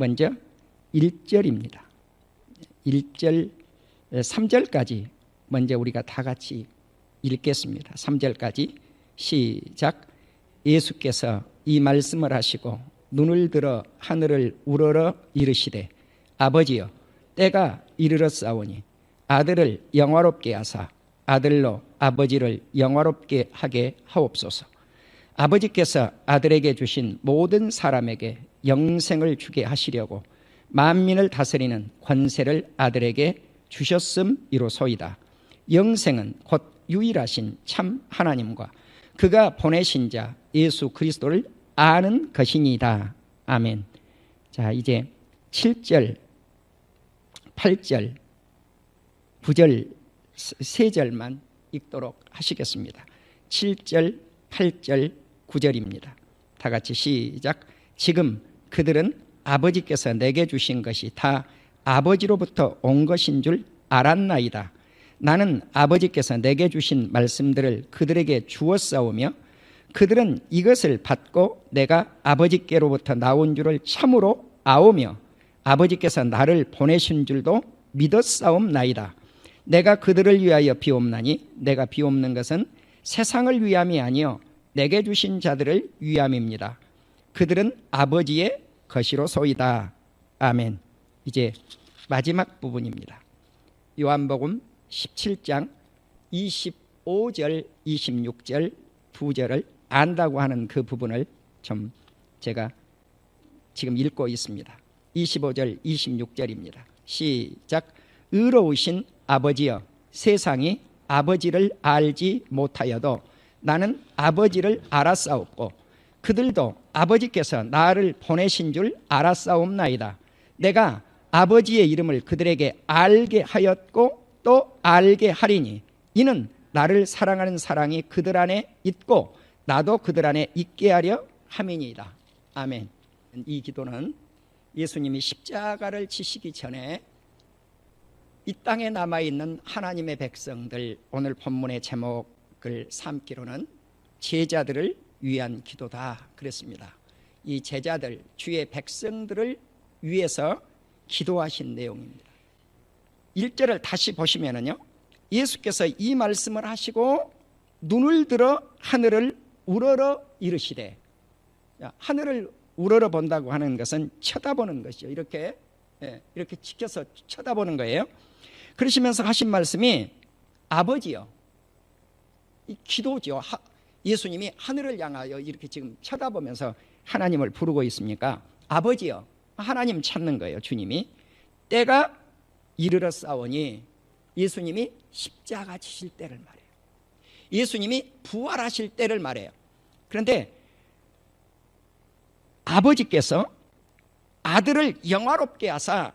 먼저 1절입니다. 1절, 3절까지 먼저 우리가 다 같이 읽겠습니다. 3절까지 시작. 예수께서 이 말씀을 하시고 눈을 들어 하늘을 우러러 이르시되 아버지여 때가 이르렀사오니 아들을 영화롭게 하사 아들로 아버지를 영화롭게 하게 하옵소서. 아버지께서 아들에게 주신 모든 사람에게 영생을 주게 하시려고 만민을 다스리는 권세를 아들에게 주셨음이로소이다. 영생은 곧 유일하신 참 하나님과 그가 보내신 자 예수 그리스도를 아는 것이니이다. 아멘. 자, 이제 7절, 8절, 9절, 3절만 읽도록 하시겠습니다. 7절, 8절, 9절입니다. 다 같이 시작. 지금 그들은 아버지께서 내게 주신 것이 다 아버지로부터 온 것인 줄 알았나이다. 나는 아버지께서 내게 주신 말씀들을 그들에게 주었사오며 그들은 이것을 받고 내가 아버지께로부터 나온 줄을 참으로 아오며 아버지께서 나를 보내신 줄도 믿었사옵나이다. 내가 그들을 위하여 비옵나니 내가 비옵는 것은 세상을 위함이 아니요 내게 주신 자들을 위함입니다. 그들은 아버지의 것이로소이다. 아멘. 이제 마지막 부분입니다. 요한복음 17장 25절, 26절 두 절을 안다고 하는 그 부분을 좀 제가 지금 읽고 있습니다. 25절, 26절입니다. 시작. 의로우신 아버지여 세상이 아버지를 알지 못하여도 나는 아버지를 알았사옵고 그들도 아버지께서 나를 보내신 줄 알았사옵나이다. 내가 아버지의 이름을 그들에게 알게 하였고 또 알게 하리니 이는 나를 사랑하는 사랑이 그들 안에 있고 나도 그들 안에 있게 하려 함이니이다. 아멘. 이 기도는 예수님이 십자가를 지시기 전에 이 땅에 남아있는 하나님의 백성들, 오늘 본문의 제목을 삼기로는 제자들을 위한 기도다 그랬습니다. 이 제자들, 주의 백성들을 위해서 기도하신 내용입니다. 1절을 다시 보시면은요, 예수께서 이 말씀을 하시고 눈을 들어 하늘을 우러러 이르시되, 하늘을 우러러 본다고 하는 것은 쳐다보는 것이죠. 이렇게 지켜서 쳐다보는 거예요. 그러시면서 하신 말씀이 아버지요, 이 기도죠. 예수님이 하늘을 향하여 이렇게 지금 쳐다보면서 하나님을 부르고 있습니까? 아버지요, 하나님 찾는 거예요. 주님이 때가 이르렀사오니, 예수님이 십자가 지실 때를 말해요. 예수님이 부활하실 때를 말해요. 그런데 아버지께서 아들을 영화롭게 하사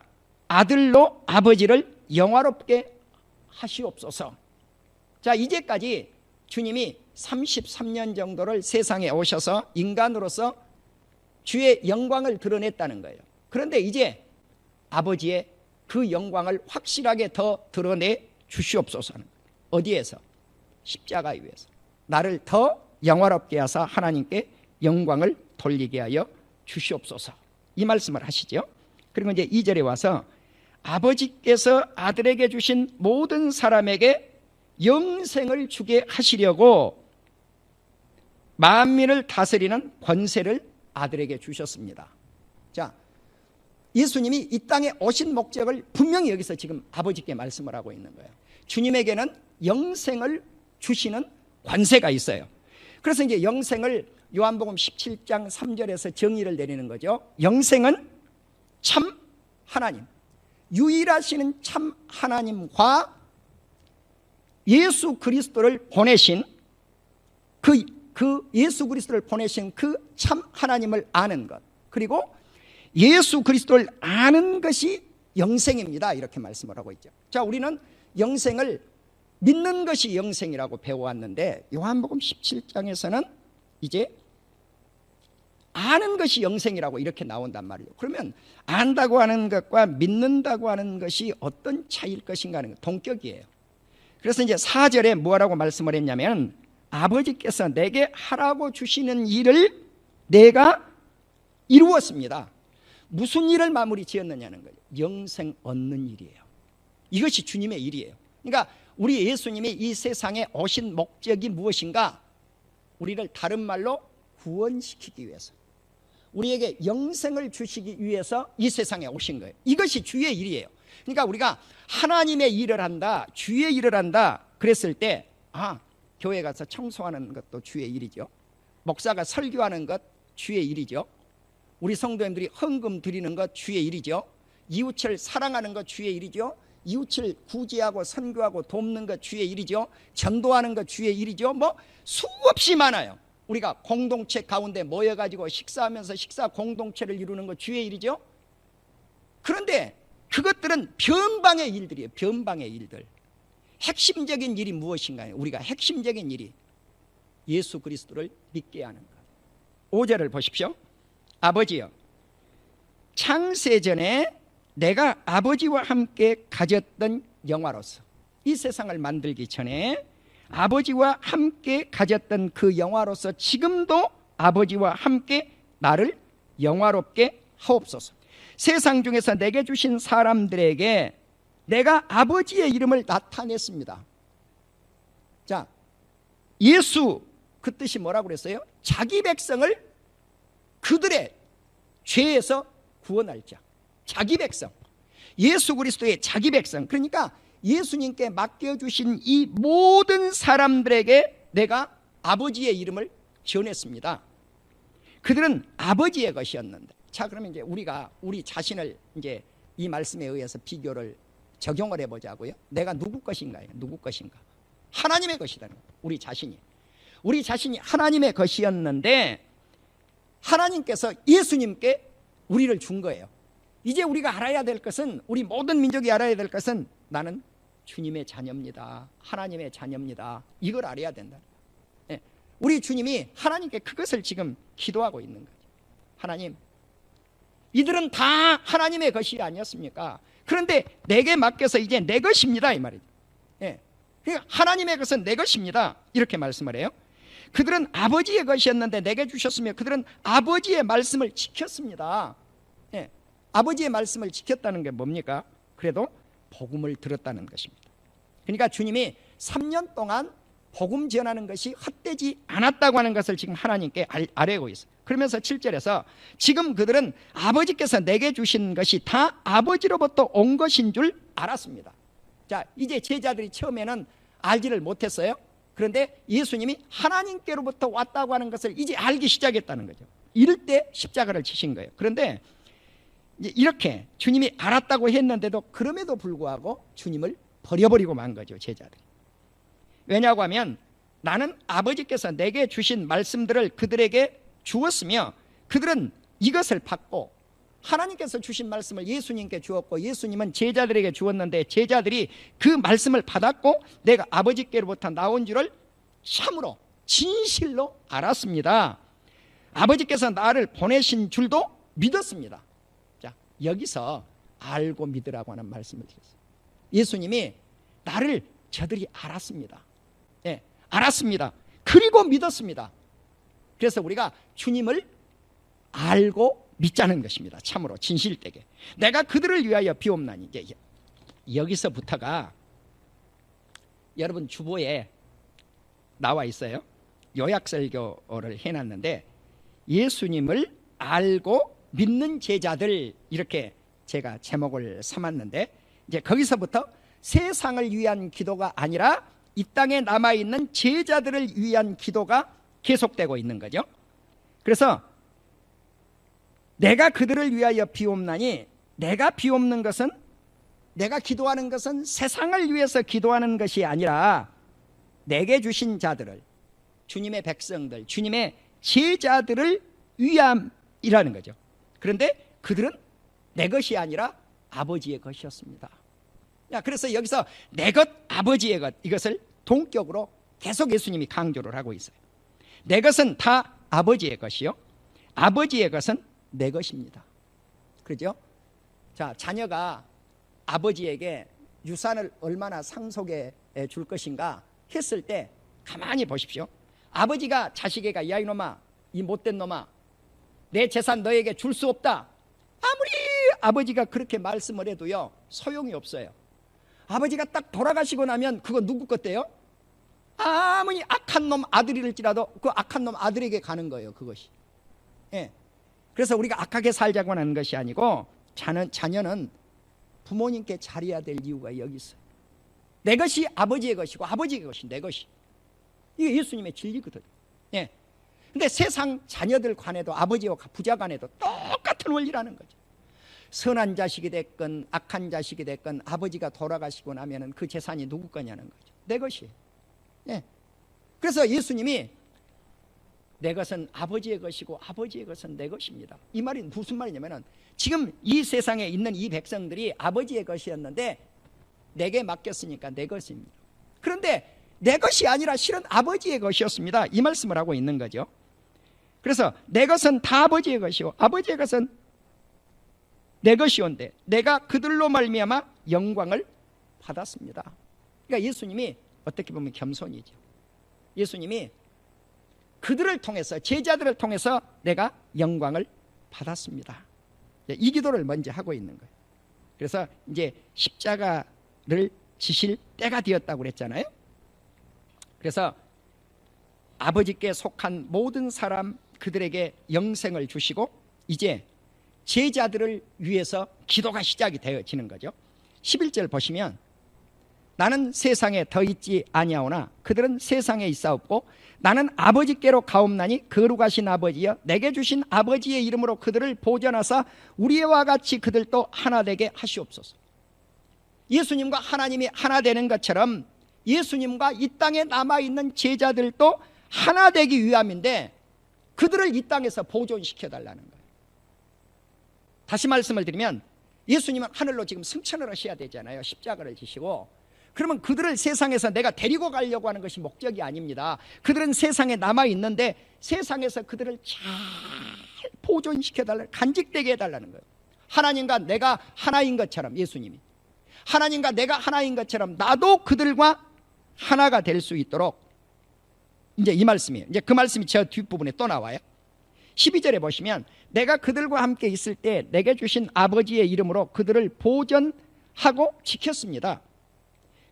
아들로 아버지를 영화롭게 하시옵소서. 자, 이제까지 주님이 33년 정도를 세상에 오셔서 인간으로서 주의 영광을 드러냈다는 거예요. 그런데 이제 아버지의 그 영광을 확실하게 더 드러내 주시옵소서. 어디에서? 십자가 위에서 나를 더 영화롭게 하사 하나님께 영광을 돌리게 하여 주시옵소서. 이 말씀을 하시죠. 그리고 이제 2절에 와서 아버지께서 아들에게 주신 모든 사람에게 영생을 주게 하시려고 만민을 다스리는 권세를 아들에게 주셨습니다. 자, 예수님이 이 땅에 오신 목적을 분명히 여기서 지금 아버지께 말씀을 하고 있는 거예요. 주님에게는 영생을 주시는 권세가 있어요. 그래서 이제 영생을 요한복음 17장 3절에서 정의를 내리는 거죠. 영생은 참 하나님, 유일하시는 참 하나님과 예수 그리스도를 보내신 그 예수 그리스도를 보내신 그 참 하나님을 아는 것, 그리고 예수 그리스도를 아는 것이 영생입니다. 이렇게 말씀을 하고 있죠. 자, 우리는 영생을 믿는 것이 영생이라고 배워왔는데 요한복음 17장에서는 이제 아는 것이 영생이라고 이렇게 나온단 말이에요. 그러면 안다고 하는 것과 믿는다고 하는 것이 어떤 차이일 것인가 하는 동격이에요. 그래서 이제 4절에 뭐라고 말씀을 했냐면 아버지께서 내게 하라고 주시는 일을 내가 이루었습니다. 무슨 일을 마무리 지었느냐는 거예요. 영생 얻는 일이에요. 이것이 주님의 일이에요. 그러니까 우리 예수님이 이 세상에 오신 목적이 무엇인가? 우리를 다른 말로 구원시키기 위해서, 우리에게 영생을 주시기 위해서 이 세상에 오신 거예요. 이것이 주의 일이에요. 그러니까 우리가 하나님의 일을 한다, 주의 일을 한다 그랬을 때, 교회 가서 청소하는 것도 주의 일이죠. 목사가 설교하는 것 주의 일이죠. 우리 성도님들이 헌금 드리는 것 주의 일이죠. 이웃을 사랑하는 것 주의 일이죠. 이웃을 구제하고 선교하고 돕는 것 주의 일이죠. 전도하는 것 주의 일이죠. 뭐 수없이 많아요. 우리가 공동체 가운데 모여가지고 식사하면서 식사 공동체를 이루는 것 주의 일이죠. 그런데 그것들은 변방의 일들이에요. 변방의 일들. 핵심적인 일이 무엇인가요? 우리가 핵심적인 일이 예수 그리스도를 믿게 하는 것. 5절을 보십시오. 아버지여, 창세전에 내가 아버지와 함께 가졌던 영화로서, 이 세상을 만들기 전에 아버지와 함께 가졌던 그 영화로서 지금도 아버지와 함께 나를 영화롭게 하옵소서. 세상 중에서 내게 주신 사람들에게 내가 아버지의 이름을 나타냈습니다. 자, 예수, 그 뜻이 뭐라고 그랬어요? 자기 백성을 그들의 죄에서 구원할 자, 자기 백성, 예수 그리스도의 자기 백성. 그러니까 예수님께 맡겨주신 이 모든 사람들에게 내가 아버지의 이름을 전했습니다. 그들은 아버지의 것이었는데, 자, 그러면 이제 우리가 우리 자신을 이제 이 말씀에 의해서 비교를 적용을 해보자고요. 내가 누구 것인가요? 누구 것인가? 하나님의 것이라는 거예요. 우리 자신이 하나님의 것이었는데 하나님께서 예수님께 우리를 준 거예요. 이제 우리가 알아야 될 것은, 우리 모든 민족이 알아야 될 것은, 나는 주님의 자녀입니다. 하나님의 자녀입니다. 이걸 알아야 된다. 예. 우리 주님이 하나님께 그것을 지금 기도하고 있는 거죠. 하나님, 이들은 다 하나님의 것이 아니었습니까? 그런데 내게 맡겨서 이제 내 것입니다, 이 말이죠. 예. 하나님의 것은 내 것입니다, 이렇게 말씀을 해요. 그들은 아버지의 것이었는데 내게 주셨으며 그들은 아버지의 말씀을 지켰습니다. 예. 아버지의 말씀을 지켰다는 게 뭡니까? 그래도 복음을 들었다는 것입니다. 그러니까 주님이 3년 동안 복음 전하는 것이 헛되지 않았다고 하는 것을 지금 하나님께 아뢰고 있어요. 그러면서 7절에서 지금 그들은 아버지께서 내게 주신 것이 다 아버지로부터 온 것인 줄 알았습니다. 자, 이제 제자들이 처음에는 알지를 못했어요. 그런데 예수님이 하나님께로부터 왔다고 하는 것을 이제 알기 시작했다는 거죠. 이럴 때 십자가를 치신 거예요. 그런데 이제 이렇게 주님이 알았다고 했는데도 그럼에도 불구하고 주님을 버려버리고 만 거죠, 제자들이. 왜냐고 하면 나는 아버지께서 내게 주신 말씀들을 그들에게 주었으며 그들은 이것을 받고, 하나님께서 주신 말씀을 예수님께 주었고 예수님은 제자들에게 주었는데 제자들이 그 말씀을 받았고 내가 아버지께로부터 나온 줄을 참으로 진실로 알았습니다. 아버지께서 나를 보내신 줄도 믿었습니다. 자, 여기서 알고 믿으라고 하는 말씀을 드렸어요. 예수님이 나를 저들이 알았습니다. 네, 알았습니다. 그리고 믿었습니다. 그래서 우리가 주님을 알고 믿자는 것입니다. 참으로 진실되게. 내가 그들을 위하여 비옵나니. 이제 여기서부터가 여러분 주보에 나와 있어요. 요약설교를 해놨는데 예수님을 알고 믿는 제자들, 이렇게 제가 제목을 삼았는데 이제 거기서부터 세상을 위한 기도가 아니라 이 땅에 남아있는 제자들을 위한 기도가 계속되고 있는 거죠. 그래서 내가 그들을 위하여 비옵나니, 내가 비옵는 것은, 내가 기도하는 것은 세상을 위해서 기도하는 것이 아니라 내게 주신 자들을, 주님의 백성들, 주님의 제자들을 위함이라는 거죠. 그런데 그들은 내 것이 아니라 아버지의 것이었습니다. 그래서 여기서 내 것, 아버지의 것, 이것을 동격으로 계속 예수님이 강조를 하고 있어요. 내 것은 다 아버지의 것이요, 아버지의 것은 내 것입니다. 그렇죠? 자, 자녀가 아버지에게 유산을 얼마나 상속해 줄 것인가 했을 때 가만히 보십시오. 아버지가 자식에게 야 이놈아, 이 못된 놈아, 내 재산 너에게 줄 수 없다, 아무리 아버지가 그렇게 말씀을 해도요 소용이 없어요. 아버지가 딱 돌아가시고 나면 그거 누구 것대요? 아무리 악한 놈 아들일지라도 그 악한 놈 아들에게 가는 거예요, 그것이. 예. 그래서 우리가 악하게 살자고 하는 것이 아니고 자녀는 부모님께 잘해야 될 이유가 여기 있어요. 내 것이 아버지의 것이고 아버지의 것이 내 것이. 이게 예수님의 진리거든요. 예. 근데 세상 자녀들 간에도 아버지와 부자 간에도 똑같은 원리라는 거죠. 선한 자식이 됐건 악한 자식이 됐건 아버지가 돌아가시고 나면은 그 재산이 누구 거냐는 거죠. 내 것이에요. 예. 그래서 예수님이 내 것은 아버지의 것이고 아버지의 것은 내 것입니다. 이 말이 무슨 말이냐면은 지금 이 세상에 있는 이 백성들이 아버지의 것이었는데 내게 맡겼으니까 내 것입니다. 그런데 내 것이 아니라 실은 아버지의 것이었습니다. 이 말씀을 하고 있는 거죠. 그래서 내 것은 다 아버지의 것이요 아버지의 것은 내 것이온데 내가 그들로 말미암아 영광을 받았습니다. 그러니까 예수님이 어떻게 보면 겸손이죠. 예수님이 그들을 통해서 제자들을 통해서 내가 영광을 받았습니다. 이 기도를 먼저 하고 있는 거예요. 그래서 이제 십자가를 지실 때가 되었다고 그랬잖아요. 그래서 아버지께 속한 모든 사람 그들에게 영생을 주시고 이제 제자들을 위해서 기도가 시작이 되어지는 거죠. 11절 보시면 나는 세상에 더 있지 아니하오나 그들은 세상에 있사옵고 나는 아버지께로 가옵나니 거룩하신 아버지여 내게 주신 아버지의 이름으로 그들을 보존하사 우리와 같이 그들도 하나 되게 하시옵소서. 예수님과 하나님이 하나 되는 것처럼 예수님과 이 땅에 남아있는 제자들도 하나 되기 위함인데 그들을 이 땅에서 보존시켜 달라는 거예요. 다시 말씀을 드리면 예수님은 하늘로 지금 승천을 하셔야 되잖아요. 십자가를 지시고. 그러면 그들을 세상에서 내가 데리고 가려고 하는 것이 목적이 아닙니다. 그들은 세상에 남아있는데 세상에서 그들을 잘 보존시켜 달라는, 간직되게 해달라는 거예요. 하나님과 내가 하나인 것처럼 예수님이 하나님과 내가 하나인 것처럼 나도 그들과 하나가 될 수 있도록 이제 이 말씀이에요. 이제 그 말씀이 저 뒷부분에 또 나와요. 12절에 보시면 내가 그들과 함께 있을 때 내게 주신 아버지의 이름으로 그들을 보존하고 지켰습니다.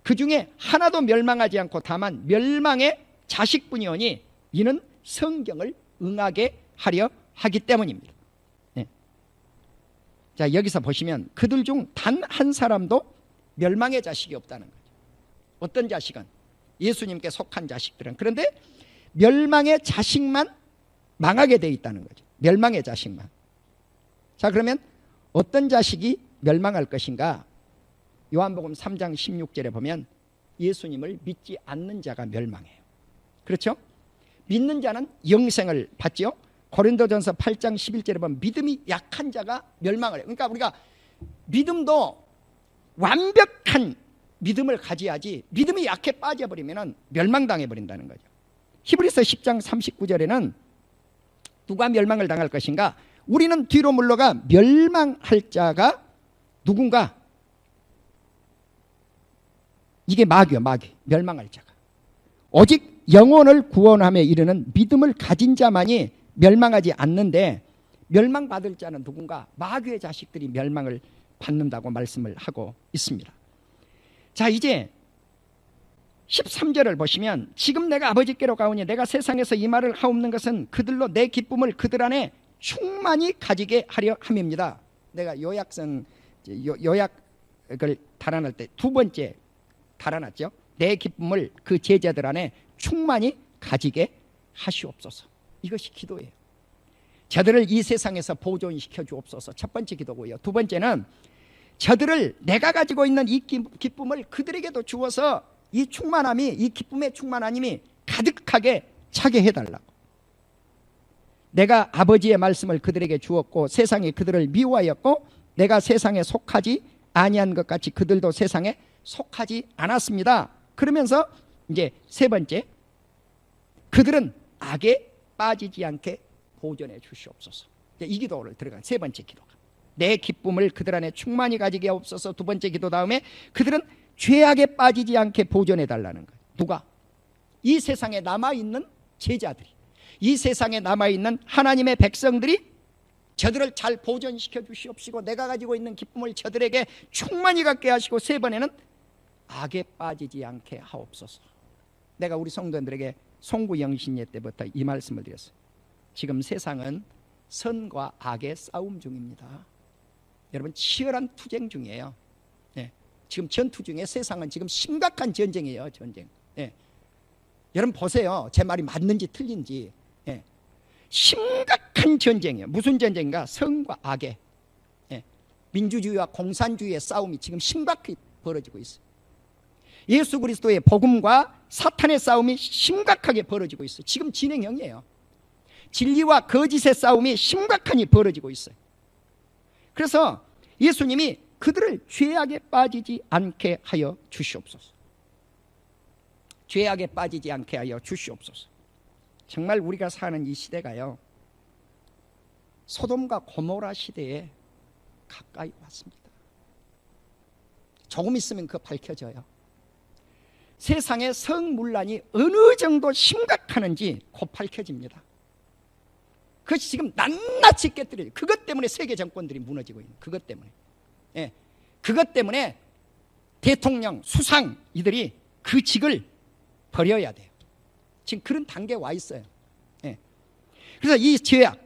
그 중에 하나도 멸망하지 않고 다만 멸망의 자식뿐이오니 이는 성경을 응하게 하려 하기 때문입니다. 네. 자, 여기서 보시면 그들 중 단 한 사람도 멸망의 자식이 없다는 거죠. 어떤 자식은? 예수님께 속한 자식들은. 그런데 멸망의 자식만 망하게 돼 있다는 거죠. 멸망의 자식만. 자, 그러면 어떤 자식이 멸망할 것인가? 요한복음 3장 16절에 보면 예수님을 믿지 않는 자가 멸망해요. 그렇죠? 믿는 자는 영생을 받죠. 고린도전서 8장 11절에 보면 믿음이 약한 자가 멸망을 해요. 그러니까 우리가 믿음도 완벽한 믿음을 가져야지 믿음이 약해 빠져버리면 멸망당해 버린다는 거죠. 히브리서 10장 39절에는 누가 멸망을 당할 것인가? 우리는 뒤로 물러가 멸망할 자가 누군가? 이게 마귀요, 마귀. 멸망할 자가. 오직 영혼을 구원함에 이르는 믿음을 가진 자만이 멸망하지 않는데 멸망받을 자는 누군가? 마귀의 자식들이 멸망을 받는다고 말씀을 하고 있습니다. 자, 이제 13절을 보시면 지금 내가 아버지께로 가오니 내가 세상에서 이 말을 하옵는 것은 그들로 내 기쁨을 그들 안에 충만히 가지게 하려 함입니다. 내가 요약을 달아날 때 두 번째 달아났죠. 내 기쁨을 그 제자들 안에 충만히 가지게 하시옵소서. 이것이 기도예요. 저들을 이 세상에서 보존시켜 주옵소서. 첫 번째 기도고요. 두 번째는 저들을 내가 가지고 있는 이 기쁨을 그들에게도 주어서 이 충만함이, 이 기쁨의 충만함이 가득하게 차게 해달라고. 내가 아버지의 말씀을 그들에게 주었고 세상이 그들을 미워하였고 내가 세상에 속하지 아니한 것 같이 그들도 세상에 속하지 않았습니다. 그러면서 이제 세 번째, 그들은 악에 빠지지 않게 보존해 주시옵소서. 이 기도를 들어간 세 번째 기도가 내 기쁨을 그들 안에 충만히 가지게 하옵소서. 두 번째 기도 다음에 그들은 죄악에 빠지지 않게 보존해 달라는 거예요. 누가? 이 세상에 남아있는 제자들이, 이 세상에 남아있는 하나님의 백성들이 저들을 잘 보존시켜 주시옵시고 내가 가지고 있는 기쁨을 저들에게 충만히 갖게 하시고, 세 번에는 악에 빠지지 않게 하옵소서. 내가 우리 성도들에게 송구영신예 때부터 이 말씀을 드렸어요. 지금 세상은 선과 악의 싸움 중입니다. 여러분, 치열한 투쟁 중이에요. 네. 지금 전투 중에 세상은 지금 심각한 전쟁이에요. 전쟁. 네. 여러분 보세요. 제 말이 맞는지 틀린지. 네. 심각한 전쟁이에요. 무슨 전쟁인가? 선과 악의, 민주주의와 공산주의의 싸움이 지금 심각히 벌어지고 있어요. 예수 그리스도의 복음과 사탄의 싸움이 심각하게 벌어지고 있어요. 지금 진행형이에요. 진리와 거짓의 싸움이 심각하게 벌어지고 있어요. 그래서 예수님이 그들을 죄악에 빠지지 않게 하여 주시옵소서. 죄악에 빠지지 않게 하여 주시옵소서. 정말 우리가 사는 이 시대가요, 소돔과 고모라 시대에 가까이 왔습니다. 조금 있으면 그거 밝혀져요. 세상의 성문란이 어느 정도 심각하는지 곧 밝혀집니다. 그것이 지금 낱낱이 깨뜨려요. 그것 때문에 세계 정권들이 무너지고 있는, 그것 때문에. 그것 때문에 대통령, 수상 이들이 그 직을 버려야 돼요. 지금 그런 단계에 와 있어요. 그래서 이 죄악,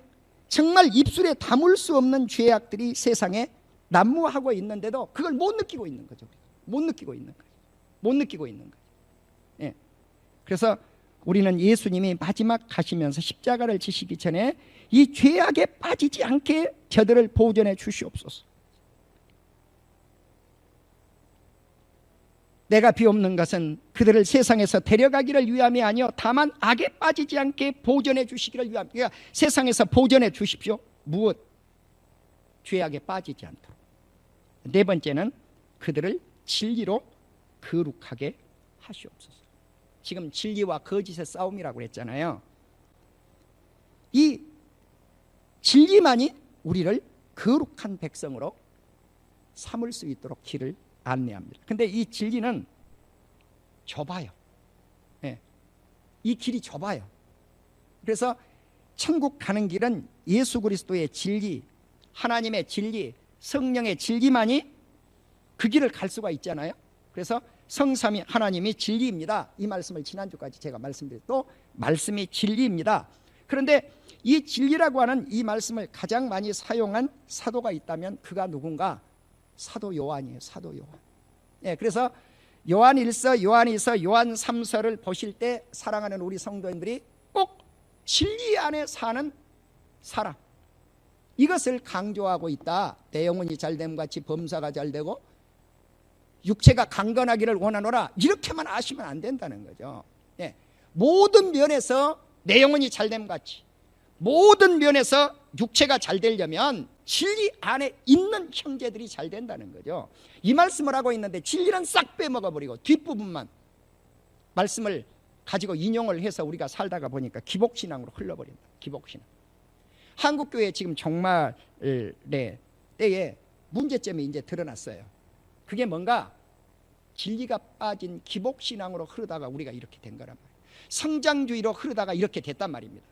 정말 입술에 담을 수 없는 죄악들이 세상에 난무하고 있는데도 그걸 못 느끼고 있는 거죠. 못 느끼고 있는 거예요. 못 느끼고 있는 거예요. 그래서 우리는 예수님이 마지막 가시면서 십자가를 지시기 전에 이 죄악에 빠지지 않게 저들을 보존해 주시옵소서. 내가 비옵는 것은 그들을 세상에서 데려가기를 위함이 아니요 다만 악에 빠지지 않게 보존해 주시기를 위함. 그러니까 세상에서 보존해 주십시오. 무엇? 죄악에 빠지지 않도록. 네 번째는 그들을 진리로 거룩하게 하시옵소서. 지금 진리와 거짓의 싸움이라고 했잖아요. 이 진리만이 우리를 거룩한 백성으로 삼을 수 있도록 길을 안내합니다. 근데 이 진리는 좁아요. 이 길이 좁아요. 그래서 천국 가는 길은 예수 그리스도의 진리, 하나님의 진리, 성령의 진리만이 그 길을 갈 수가 있잖아요. 그래서 성삼위 하나님이 진리입니다. 이 말씀을 지난주까지 제가 말씀드렸고, 말씀이 진리입니다. 그런데 이 진리라고 하는 이 말씀을 가장 많이 사용한 사도가 있다면 그가 누군가? 사도 요한이에요. 사도 요한. 그래서 요한 1서, 요한 2서, 요한 3서를 보실 때 사랑하는 우리 성도님들이 꼭 진리 안에 사는 사람, 이것을 강조하고 있다. 내 영혼이 잘됨 같이 범사가 잘되고 육체가 강건하기를 원하노라, 이렇게만 아시면 안 된다는 거죠. 모든 면에서 내 영혼이 잘됨 같이, 모든 면에서 육체가 잘 되려면 진리 안에 있는 형제들이 잘 된다는 거죠. 이 말씀을 하고 있는데 진리는 싹 빼먹어버리고 뒷부분만 말씀을 가지고 인용을 해서 우리가 살다가 보니까 기복신앙으로 흘러버린다. 기복신앙. 한국교회 지금 정말 때에 문제점이 이제 드러났어요. 그게 뭔가? 진리가 빠진 기복신앙으로 흐르다가 우리가 이렇게 된 거란 말이에요. 성장주의로 흐르다가 이렇게 됐단 말입니다.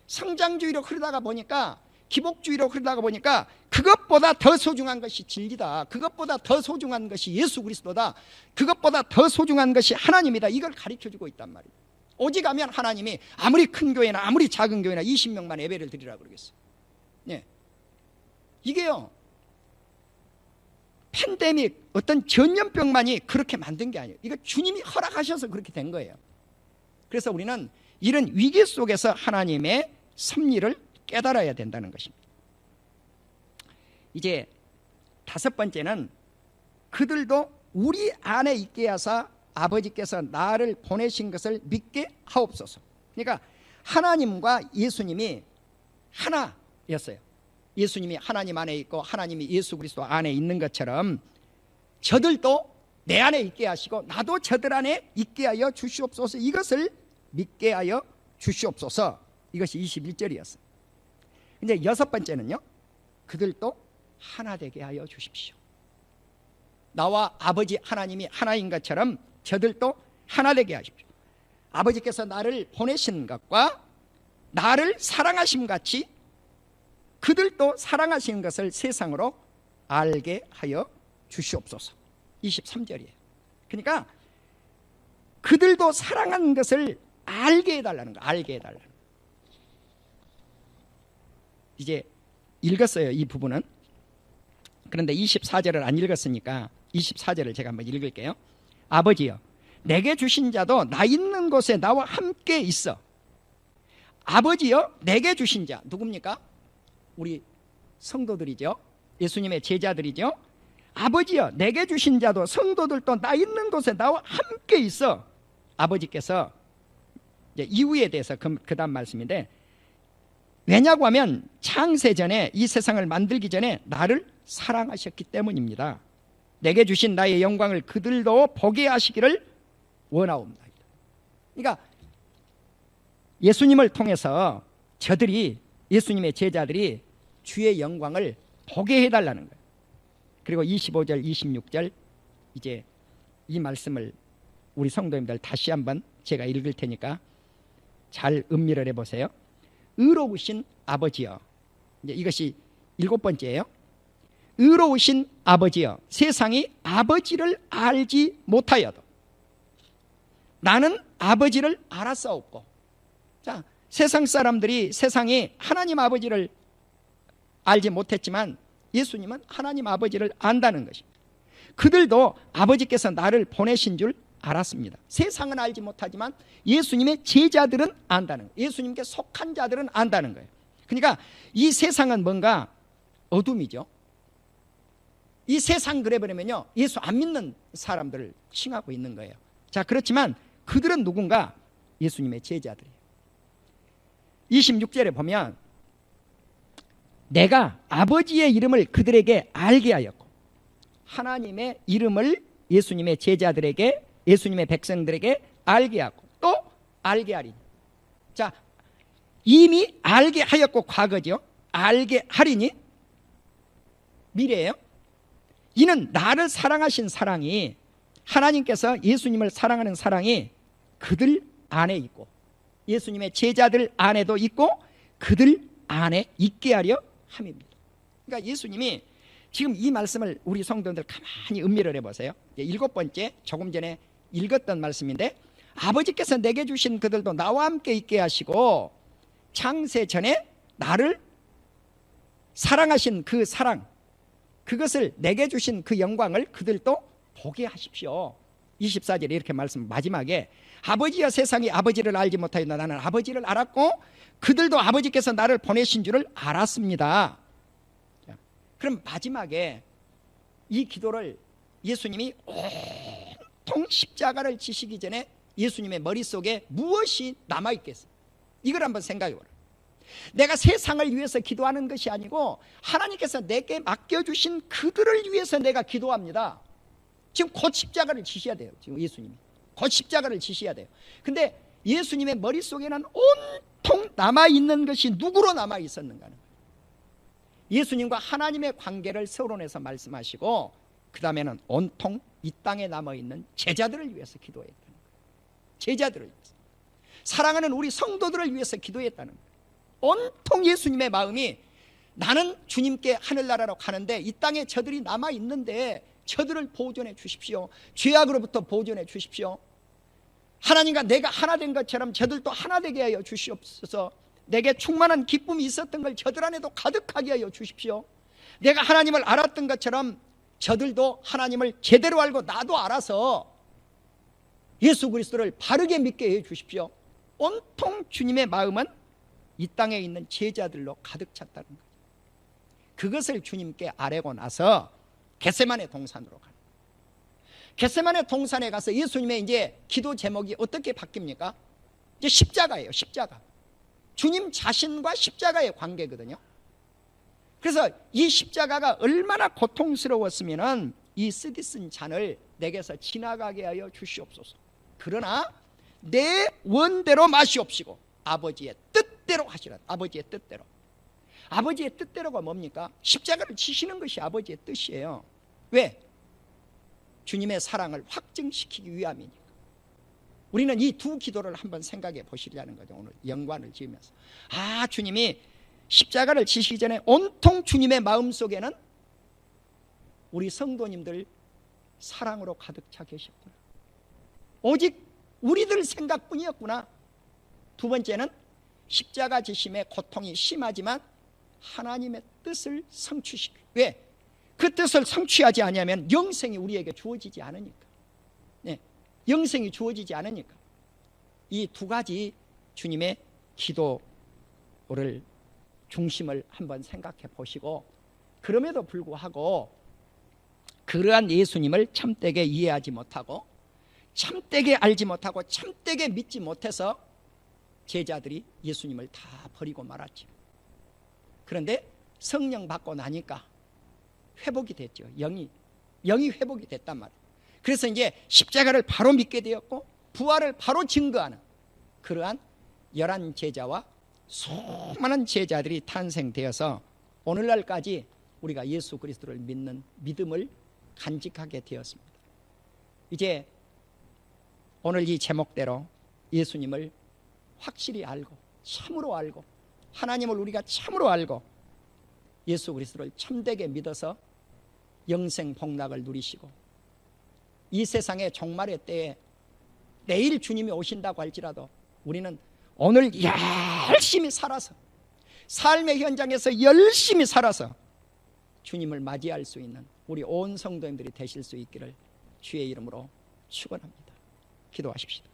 성장주의로 흐르다가 보니까, 기복주의로 흐르다가 보니까 그것보다 더 소중한 것이 진리다, 그것보다 더 소중한 것이 예수 그리스도다, 그것보다 더 소중한 것이 하나님이다, 이걸 가르쳐주고 있단 말이에요. 오직 하면 하나님이 아무리 큰 교회나 아무리 작은 교회나 20명만 예배를 드리라고 그러겠어요. 이게요, 팬데믹, 어떤 전염병만이 그렇게 만든 게 아니에요. 이거 주님이 허락하셔서 그렇게 된 거예요. 그래서 우리는 이런 위기 속에서 하나님의 섭리를 깨달아야 된다는 것입니다. 이제 다섯 번째는 그들도 우리 안에 있게 하사 아버지께서 나를 보내신 것을 믿게 하옵소서. 그러니까 하나님과 예수님이 하나였어요. 예수님이 하나님 안에 있고 하나님이 예수 그리스도 안에 있는 것처럼 저들도 내 안에 있게 하시고 나도 저들 안에 있게 하여 주시옵소서. 이것을 믿게 하여 주시옵소서. 이것이 21절이었어요. 근데 여섯 번째는요, 그들도 하나 되게 하여 주십시오. 나와 아버지 하나님이 하나인 것처럼 저들도 하나 되게 하십시오. 아버지께서 나를 보내신 것과 나를 사랑하심 같이 그들도 사랑하시는 것을 세상으로 알게 하여 주시옵소서. 23절이에요. 그러니까 그들도 사랑하는 것을 알게 해달라는 거. 알게 해달라는 거. 이제 읽었어요, 이 부분은. 그런데 24절을 안 읽었으니까 24절을 제가 한번 읽을게요. 아버지여, 내게 주신 자도 나 있는 곳에 나와 함께 있어. 아버지여, 내게 주신 자 누굽니까? 우리 성도들이죠. 예수님의 제자들이죠. 아버지여, 내게 주신 자도 성도들도 나 있는 곳에 나와 함께 있어. 아버지께서 이제 이후에 대해서 그 다음 말씀인데, 왜냐고 하면 창세전에, 이 세상을 만들기 전에 나를 사랑하셨기 때문입니다. 내게 주신 나의 영광을 그들도 보게 하시기를 원하옵나이다. 그러니까 예수님을 통해서 저들이, 예수님의 제자들이 주의 영광을 보게 해달라는 거예요. 그리고 25절 26절 이제 이 말씀을 우리 성도님들 다시 한번 제가 읽을 테니까 잘 음미를 해보세요. 의로우신 아버지여, 이제 이것이 7번째예요. 의로우신 아버지여, 세상이 아버지를 알지 못하여도 나는 아버지를 알았사옵고. 자, 세상 사람들이, 세상이 하나님 아버지를 알지 못했지만 예수님은 하나님 아버지를 안다는 것입니다. 그들도 아버지께서 나를 보내신 줄 알았습니다. 세상은 알지 못하지만 예수님의 제자들은 안다는 거예요. 예수님께 속한 자들은 안다는 거예요. 그러니까 이 세상은 뭔가 어둠이죠. 이 세상 그래 버리면요, 예수 안 믿는 사람들을 칭하고 있는 거예요. 자, 그렇지만 그들은 누군가? 예수님의 제자들이에요. 26절에 보면 내가 아버지의 이름을 그들에게 알게 하였고, 하나님의 이름을 예수님의 제자들에게, 예수님의 백성들에게 알게 하고 또 알게 하리니. 자, 이미 알게 하였고 과거죠. 알게 하리니 미래예요. 이는 나를 사랑하신 사랑이, 하나님께서 예수님을 사랑하는 사랑이 그들 안에 있고 예수님의 제자들 안에도 있고 그들 안에 있게 하려 함입니다. 그러니까 예수님이 지금 이 말씀을 우리 성도들 가만히 음미를 해보세요. 7번째, 조금 전에 읽었던 말씀인데, 아버지께서 내게 주신 그들도 나와 함께 있게 하시고 창세 전에 나를 사랑하신 그 사랑, 그것을 내게 주신 그 영광을 그들도 보게 하십시오. 24절에 이렇게 말씀, 마지막에 아버지여, 세상이 아버지를 알지 못하였나 나는 아버지를 알았고 그들도 아버지께서 나를 보내신 줄을 알았습니다. 그럼 마지막에 이 기도를 예수님이 온통 십자가를 지시기 전에 예수님의 머릿속에 무엇이 남아있겠어요? 이걸 한번 생각해 보라. 내가 세상을 위해서 기도하는 것이 아니고 하나님께서 내게 맡겨주신 그들을 위해서 내가 기도합니다. 지금 곧 십자가를 지셔야 돼요. 지금 예수님이 곧 십자가를 지셔야 돼요. 근데 예수님의 머릿속에는 온통 남아있는 것이 누구로 남아있었는가 하는 거예요. 예수님과 하나님의 관계를 서론해서 말씀하시고 그 다음에는 온통 이 땅에 남아있는 제자들을 위해서 기도했다는 거예요. 제자들을 위해서, 사랑하는 우리 성도들을 위해서 기도했다는 거예요. 온통 예수님의 마음이 나는 주님께 하늘나라로 가는데 이 땅에 저들이 남아있는데 저들을 보존해 주십시오. 죄악으로부터 보존해 주십시오. 하나님과 내가 하나 된 것처럼 저들도 하나 되게 하여 주시옵소서. 내게 충만한 기쁨이 있었던 걸 저들 안에도 가득하게 하여 주십시오. 내가 하나님을 알았던 것처럼 저들도 하나님을 제대로 알고 나도 알아서 예수 그리스도를 바르게 믿게 해 주십시오. 온통 주님의 마음은 이 땅에 있는 제자들로 가득 찼다는 거예요. 그것을 주님께 아뢰고 나서 겟세마네 동산으로 가는 거예요. 겟세마네 동산에 가서 예수님의 이제 기도 제목이 어떻게 바뀝니까? 이제 십자가예요. 십자가. 주님 자신과 십자가의 관계거든요. 그래서 이 십자가가 얼마나 고통스러웠으면은 이 쓰디쓴 잔을 내게서 지나가게 하여 주시옵소서. 그러나 내 원대로 마시옵시고 아버지의 뜻대로 하시라. 아버지의 뜻대로. 아버지의 뜻대로가 뭡니까? 십자가를 지시는 것이 아버지의 뜻이에요. 왜? 주님의 사랑을 확증시키기 위함이니까. 우리는 이 두 기도를 한번 생각해 보시려는 거죠. 오늘 연관을 지으면서. 아, 주님이 십자가를 지시기 전에 온통 주님의 마음속에는 우리 성도님들 사랑으로 가득 차 계셨구나. 오직 우리들 생각뿐이었구나. 두 번째는 십자가 지심의 고통이 심하지만 하나님의 뜻을 성취시키고, 왜? 그 뜻을 성취하지 않으면 영생이 우리에게 주어지지 않으니까. 네, 영생이 주어지지 않으니까. 이 두 가지 주님의 기도를 중심을 한번 생각해 보시고, 그럼에도 불구하고 그러한 예수님을 참되게 이해하지 못하고 참되게 알지 못하고 참되게 믿지 못해서 제자들이 예수님을 다 버리고 말았죠. 그런데 성령 받고 나니까 회복이 됐죠. 영이 회복이 됐단 말이에요. 그래서 이제 십자가를 바로 믿게 되었고 부활을 바로 증거하는 그러한 11 제자와 수많은 제자들이 탄생되어서 오늘날까지 우리가 예수 그리스도를 믿는 믿음을 간직하게 되었습니다. 이제 오늘 이 제목대로 예수님을 확실히 알고 참으로 알고 하나님을 우리가 참으로 알고 예수 그리스도를 참되게 믿어서 영생 복락을 누리시고 이 세상의 종말의 때에 내일 주님이 오신다고 할지라도 우리는 오늘 열심히 살아서 삶의 현장에서 열심히 살아서 주님을 맞이할 수 있는 우리 온 성도님들이 되실 수 있기를 주의 이름으로 축원합니다. 기도하십시다.